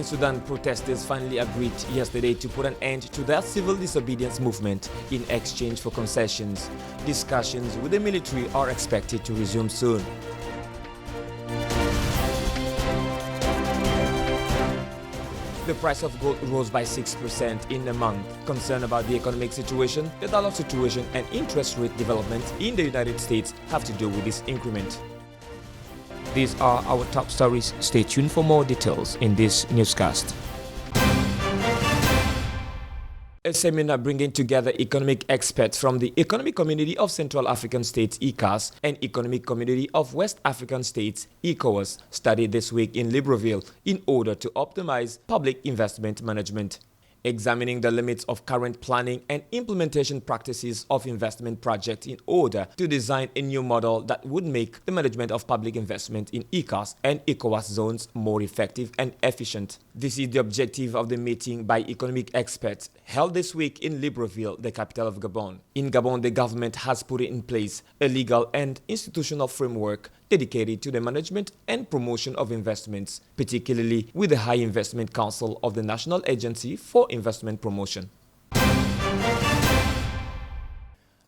Sudan protesters finally agreed yesterday to put an end to their civil disobedience movement in exchange for concessions. Discussions with the military are expected to resume soon. The price of gold rose by 6% in a month. Concern about the economic situation, the dollar situation, and interest rate developments in the United States have to do with this increment. These are our top stories. Stay tuned for more details in this newscast. A seminar bringing together economic experts from the Economic Community of Central African States (ECAS) and Economic Community of West African States (ECOWAS) started this week in Libreville in order to optimize public investment management. Examining the limits of current planning and implementation practices of investment projects in order to design a new model that would make the management of public investment in ECAS and ECOWAS zones more effective and efficient. This is the objective of the meeting by economic experts held this week in Libreville, the capital of Gabon. In Gabon, the government has put in place a legal and institutional framework dedicated to the management and promotion of investments, particularly with the High Investment Council of the National Agency for Investment Promotion.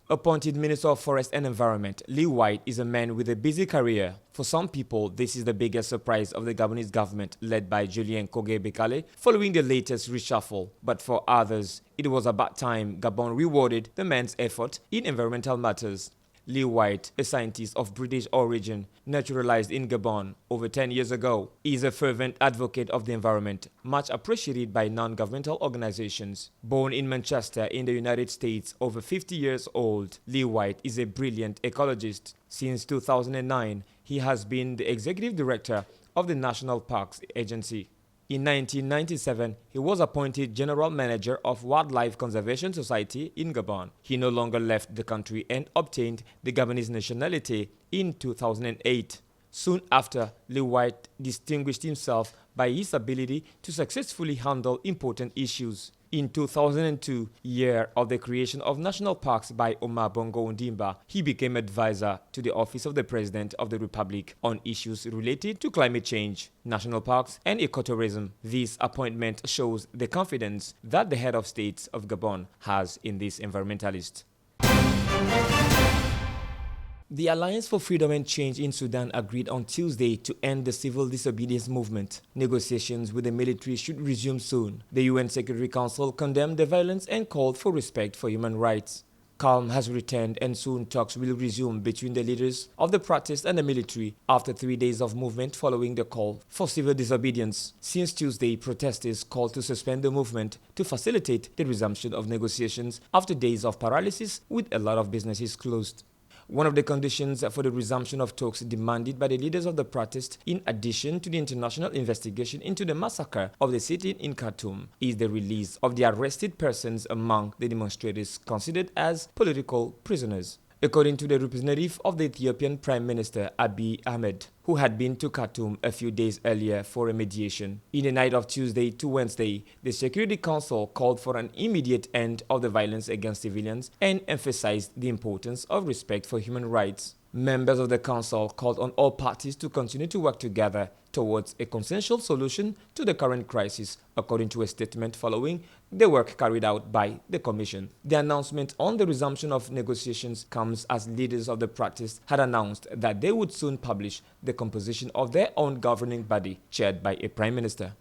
Appointed Minister of Forest and Environment, Lee White is a man with a busy career. For some people, this is the biggest surprise of the Gabonese government led by Julien Koge-Bekale following the latest reshuffle. But for others, it was about time Gabon rewarded the man's effort in environmental matters. Lee White, a scientist of British origin, naturalized in Gabon over 10 years ago, is a fervent advocate of the environment, much appreciated by non-governmental organizations. Born in Manchester in the United States, over 50 years old, Lee White is a brilliant ecologist. Since 2009, he has been the executive director of the National Parks Agency. In 1997, he was appointed General Manager of Wildlife Conservation Society in Gabon. He no longer left the country and obtained the Gabonese nationality in 2008. Soon after, Lee White distinguished himself by his ability to successfully handle important issues. In 2002, year of the creation of national parks by Omar Bongo Ondimba, he became advisor to the Office of the President of the Republic on issues related to climate change, national parks, and ecotourism. This appointment shows the confidence that the head of state of Gabon has in this environmentalist. The Alliance for Freedom and Change in Sudan agreed on Tuesday to end the civil disobedience movement. Negotiations with the military should resume soon. The UN Security Council condemned the violence and called for respect for human rights. Calm has returned and soon talks will resume between the leaders of the protest and the military after 3 days of movement following the call for civil disobedience. Since Tuesday, protesters called to suspend the movement to facilitate the resumption of negotiations after days of paralysis with a lot of businesses closed. One of the conditions for the resumption of talks demanded by the leaders of the protest, in addition to the international investigation into the massacre of the city in Khartoum, is the release of the arrested persons among the demonstrators considered as political prisoners. According to the representative of the Ethiopian Prime Minister Abiy Ahmed, who had been to Khartoum a few days earlier for a mediation. In the night of Tuesday to Wednesday, the Security Council called for an immediate end of the violence against civilians and emphasized the importance of respect for human rights. Members of the council called on all parties to continue to work together towards a consensual solution to the current crisis, according to a statement following the work carried out by the Commission. The announcement on the resumption of negotiations comes as leaders of the protest had announced that they would soon publish the composition of their own governing body, chaired by a prime minister.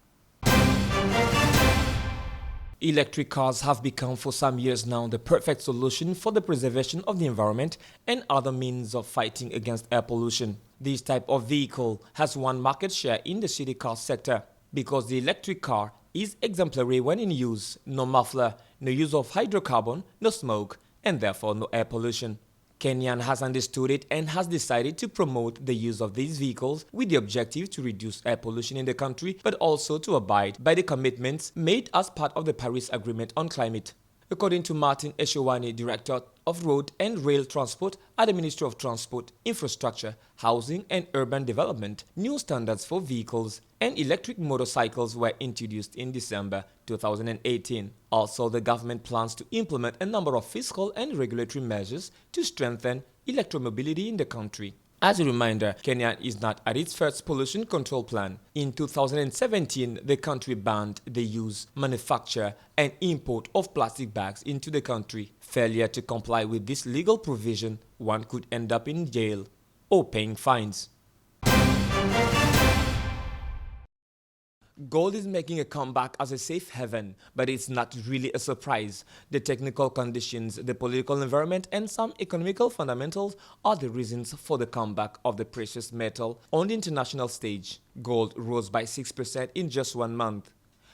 Electric cars have become for some years now the perfect solution for the preservation of the environment and other means of fighting against air pollution. This type of vehicle has won market share in the city car sector because the electric car is exemplary when in use: no muffler, no use of hydrocarbon, no smoke, and therefore no air pollution. Kenyan has understood it and has decided to promote the use of these vehicles with the objective to reduce air pollution in the country, but also to abide by the commitments made as part of the Paris Agreement on Climate. According to Martin Eshowani, Director of Road and Rail Transport at the Ministry of Transport, Infrastructure, Housing and Urban Development, new standards for vehicles and electric motorcycles were introduced in December 2018. Also, the government plans to implement a number of fiscal and regulatory measures to strengthen electromobility in the country. As a reminder, Kenya is not at its first pollution control plan. In 2017, the country banned the use, manufacture, and import of plastic bags into the country. Failure to comply with this legal provision, one could end up in jail or paying fines. Gold is making a comeback as a safe haven, but it's not really a surprise. The technical conditions, the political environment, and some economical fundamentals are the reasons for the comeback of the precious metal on the international stage. Gold rose by 6% in just 1 month.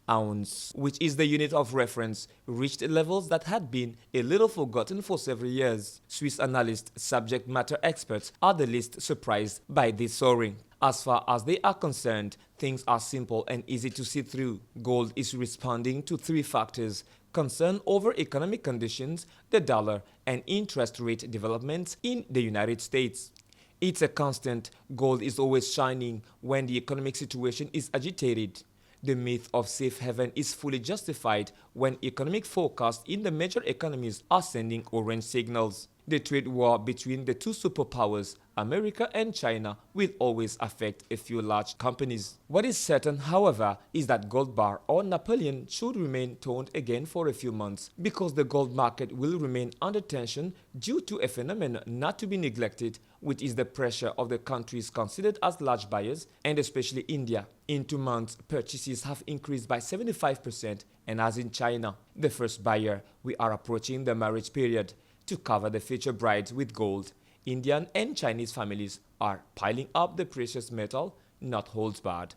Ounce, which is the unit of reference, reached levels that had been a little forgotten for several years. Swiss analysts, subject matter experts are the least surprised by this soaring. As far as they are concerned, things are simple and easy to see through. Gold is responding to 3 factors: concern over economic conditions, the dollar, and interest rate developments in the United States. It's a constant. Gold is always shining when the economic situation is agitated. The myth of safe haven is fully justified when economic forecasts in the major economies are sending orange signals. The trade war between the 2 superpowers, America and China, will always affect a few large companies. What is certain, however, is that gold bar or Napoleon should remain toned again for a few months because the gold market will remain under tension due to a phenomenon not to be neglected, which is the pressure of the countries considered as large buyers, and especially India. In 2 months, purchases have increased by 75%, and as in China, the first buyer, we are approaching the marriage period. To cover the future brides with gold, Indian and Chinese families are piling up the precious metal, not holds barred.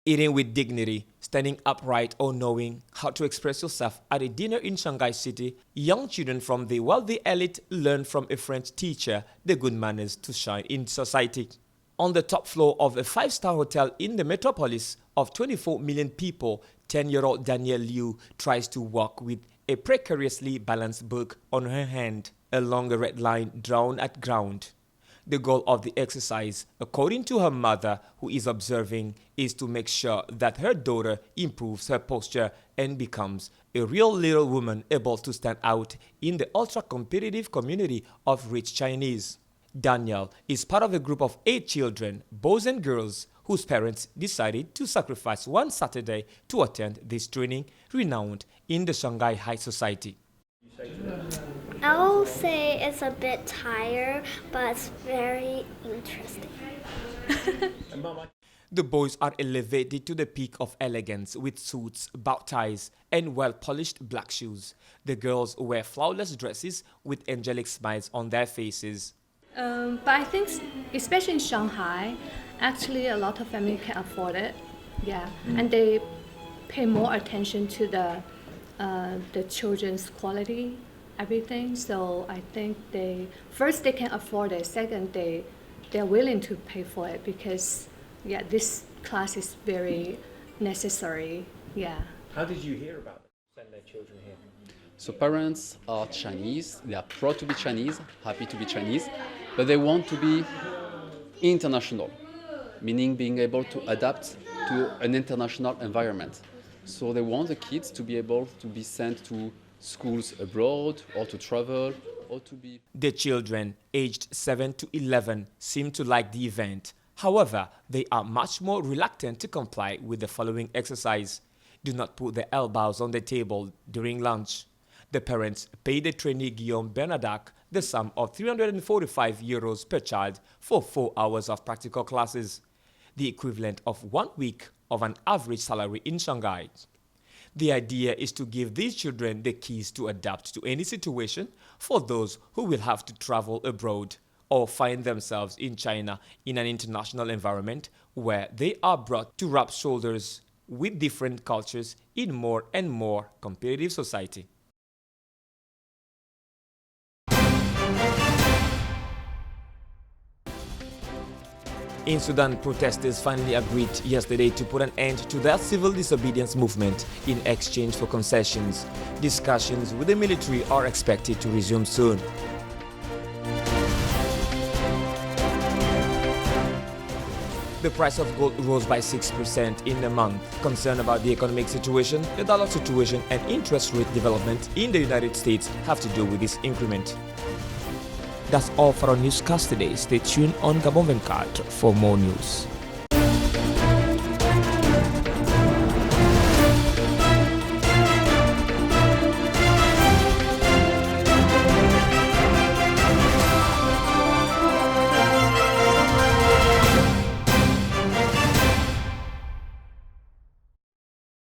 Eating with dignity, standing upright, or knowing how to express yourself at a dinner in Shanghai City, young children from the wealthy elite learn from a French teacher the good manners to shine in society. On the top floor of a 5-star hotel in the metropolis of 24 million people, 10-year-old Danielle Liu tries to walk with a precariously balanced book on her hand, along a red line drawn at ground. The goal of the exercise, according to her mother, who is observing, is to make sure that her daughter improves her posture and becomes a real little woman able to stand out in the ultra-competitive community of rich Chinese. Danielle is part of a group of 8 children, boys and girls, whose parents decided to sacrifice one Saturday to attend this training renowned in the Shanghai high society. I'll say it's a bit tired, but it's very interesting. The boys are elevated to the peak of elegance with suits, bow ties, and well-polished black shoes. The girls wear flawless dresses with angelic smiles on their faces. But I think, especially in Shanghai, actually a lot of families can afford it. Yeah, and they pay more attention to the children's quality, everything. So I think they can afford it. Second, they're willing to pay for it because this class is very necessary. Yeah. How did you hear about it? Send their children here. So parents are Chinese, they are proud to be Chinese, happy to be Chinese, but they want to be international, meaning being able to adapt to an international environment. So they want the kids to be able to be sent to schools abroad or to travel or to be... The children, aged 7 to 11, seem to like the event. However, they are much more reluctant to comply with the following exercise. Do not put their elbows on the table during lunch. The parents paid the trainee Guillaume Bernadac the sum of €345 per child for 4 hours of practical classes, the equivalent of 1 week of an average salary in Shanghai. The idea is to give these children the keys to adapt to any situation for those who will have to travel abroad or find themselves in China in an international environment where they are brought to rub shoulders with different cultures in more and more competitive society. In Sudan, protesters finally agreed yesterday to put an end to their civil disobedience movement in exchange for concessions. Discussions with the military are expected to resume soon. The price of gold rose by 6% in a month. Concern about the economic situation, the dollar situation, and interest rate development in the United States have to do with this increment. That's all for our newscast today. Stay tuned on Gabon 24 for more news.